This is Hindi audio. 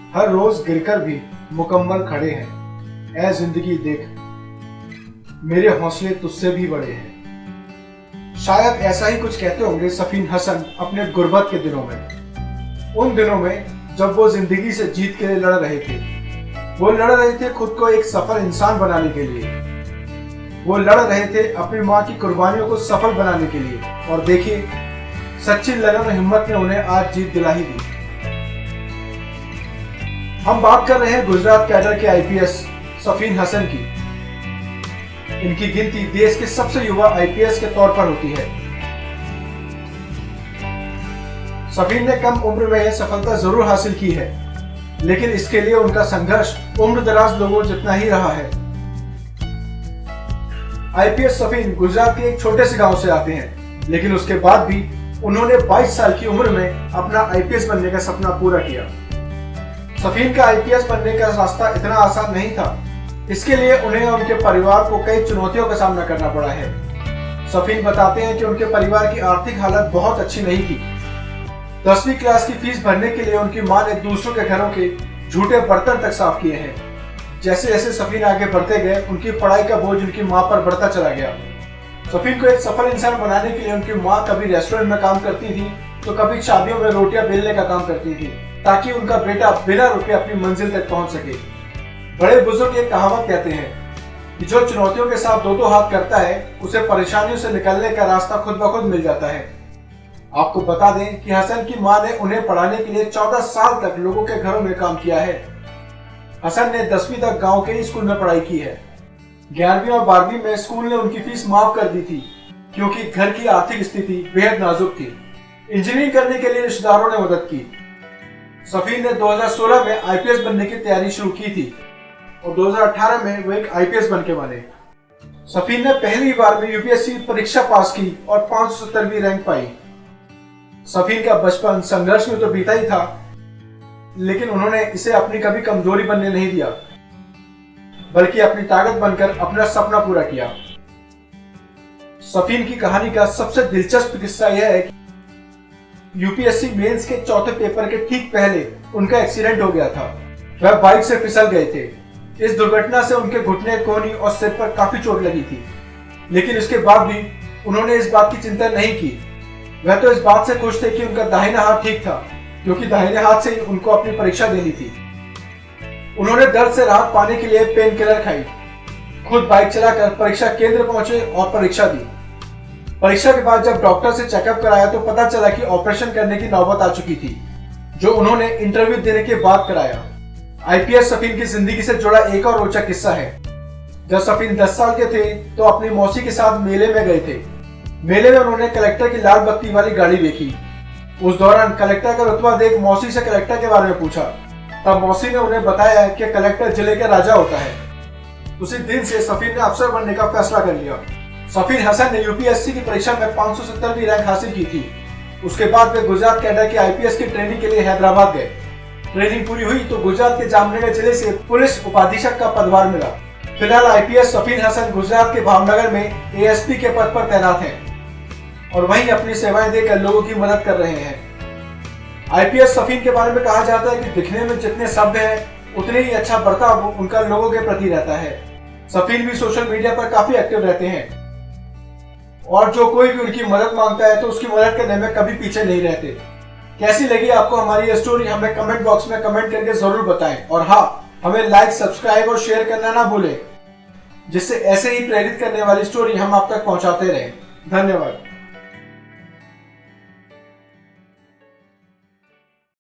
हर रोज गिरकर भी मुकम्मल खड़े हैं। ऐ जिंदगी देख, मेरे हौसले तुझसे भी बड़े हैं। शायद ऐसा ही कुछ कहते होंगे सफीन हसन अपने गुर्बत के दिनों में, उन दिनों में जब वो जिंदगी से जीत के लिए लड़ रहे थे। वो लड़ रहे थे खुद को एक सफल इंसान बनाने के लिए। वो लड़ रहे थे अपनी माँ की कुर्बानियों को सफल बनाने के लिए। और देखिए, सच्ची लगन और हिम्मत ने उन्हें आज जीत दिला ही दी। हम बात कर रहे हैं गुजरात कैडर के आईपीएस सफीन हसन की। इनकी गिनती देश के सबसे युवा आईपीएस के तौर पर होती है। सफीन ने कम उम्र में यह सफलता जरूर हासिल की है, लेकिन इसके लिए उनका संघर्ष उम्र दराज लोगों जितना ही रहा है। आईपीएस सफीन गुजरात के एक छोटे से गांव से आते हैं, लेकिन उसके बाद भी उन्होंने 22 साल की उम्र में अपना आईपीएस बनने का सपना पूरा किया। सफीन का आईपीएस बनने का रास्ता इतना आसान नहीं था। इसके लिए उन्हें और उनके परिवार को कई चुनौतियों का सामना करना पड़ा है। सफीन बताते हैं कि उनके परिवार की आर्थिक हालत बहुत अच्छी नहीं थी। 10वीं क्लास की फीस भरने के लिए उनकी मां ने दूसरों के घरों के झूठे बर्तन तक साफ किए हैं। जैसे जैसे सफीन आगे बढ़ते गए, उनकी पढ़ाई का बोझ उनकी मां पर बढ़ता चला गया। सफीन को एक सफल इंसान बनाने के लिए उनकी मां कभी रेस्टोरेंट में काम करती थी, तो कभी शादियों में रोटियां बेलने का काम करती थी, ताकि उनका बेटा बिना रुके अपनी मंजिल तक पहुंच सके। बड़े बुजुर्ग एक कहावत कहते हैं कि जो चुनौतियों के साथ दो हाथ करता है, उसे परेशानियों से निकलने का रास्ता खुद ब खुद मिल जाता है। आपको बता दें कि हसन की मां ने उन्हें पढ़ाने के लिए 14 साल तक लोगों के घरों में काम किया है। हसन ने 10वीं तक गांव के ही स्कूल में पढ़ाई की है। 11वीं और 12वीं में स्कूल ने उनकी फीस माफ कर दी थी, क्योंकि घर की आर्थिक स्थिति बेहद नाजुक थी। इंजीनियरिंग करने के लिए रिश्तेदारों ने मदद की। सफीन ने 2016 में आईपीएस बनने की तैयारी शुरू की थी और 2018 में वो एक आईपीएस बन के बने। सफीन ने पहली बार में यूपीएससी परीक्षा पास की और 570वीं रैंक पाई। सफीन का बचपन संघर्ष में तो बीता ही था, लेकिन उन्होंने इसे अपनी कभी कमजोरी बनने नहीं दिया, बल्कि अपनी ताकत बनकर अपना सपना पूरा किया। सफीन की कहानी का सबसे दिलचस्प किस्सा यह है कि यूपीएससी मेंस के चौथे पेपर के ठीक पहले उनका एक्सीडेंट हो गया था। वह बाइक से फिसल गए थे। इस दुर्घटना से उनके घुटने, कोहनी और सिर पर काफी चोट लगी थी, लेकिन इसके बाद भी उन्होंने इस बात की चिंता नहीं की। वह तो इस बात से खुश थे कि उनका दाहिना हाथ ठीक था, क्योंकि दाहिने हाथ से ही उनको अपनी परीक्षा देनी थी। उन्होंने दर्द से राहत पाने के लिए पेन किलर खाई, खुद बाइक चलाकर परीक्षा केंद्र पहुंचे और परीक्षा दी। परीक्षा के बाद जब डॉक्टर से चेकअप कराया तो पता चला कि ऑपरेशन करने की नौबत आ चुकी थी, जो उन्होंने इंटरव्यू देने के बाद कराया। आईपीएस सफीन की जिंदगी से जुड़ा एक और रोचक किस्सा है। जब सफीन 10 साल के थे तो अपनी मौसी के साथ मेले में गए थे। मेले में उन्होंने कलेक्टर की लाल बत्ती वाली गाड़ी देखी। उस दौरान कलेक्टर का रुतबा देख मौसी से कलेक्टर के बारे में पूछा। तब मौसी ने उन्हें बताया कि कलेक्टर जिले का राजा होता है। उसी दिन से सफीन ने अफसर बनने का फैसला कर लिया। सफीन हसन ने यूपीएससी की परीक्षा में 570वीं रैंक हासिल की थी। उसके बाद वे गुजरात कैडर के आईपीएस की ट्रेनिंग के लिए हैदराबाद गए। ट्रेनिंग पूरी हुई तो गुजरात के जामनगर जिले से पुलिस उपाधीक्षक का पदभार मिला। फिलहाल आईपीएस सफीन हसन गुजरात के भावनगर में एएसपी के पद पर तैनात हैं और वहीं अपनी सेवाएं देकर लोगों की मदद कर रहे हैं। आईपीएस सफीन के बारे में कहा जाता है कि दिखने में जितने सभ्य हैं, उतने ही अच्छा बर्ताव उनका लोगों के प्रति रहता है। सफीन भी सोशल मीडिया पर काफी एक्टिव रहते हैं और जो कोई भी उनकी मदद मांगता है तो उसकी मदद करने में कभी पीछे नहीं रहते। कैसी लगी आपको हमारी ये स्टोरी, हमें कमेंट बॉक्स में कमेंट करके जरूर बताएं। और हाँ, हमें लाइक, सब्सक्राइब और शेयर करना ना भूलें, जिससे ऐसे ही प्रेरित करने वाली स्टोरी हम आप तक पहुंचाते रहें। धन्यवाद।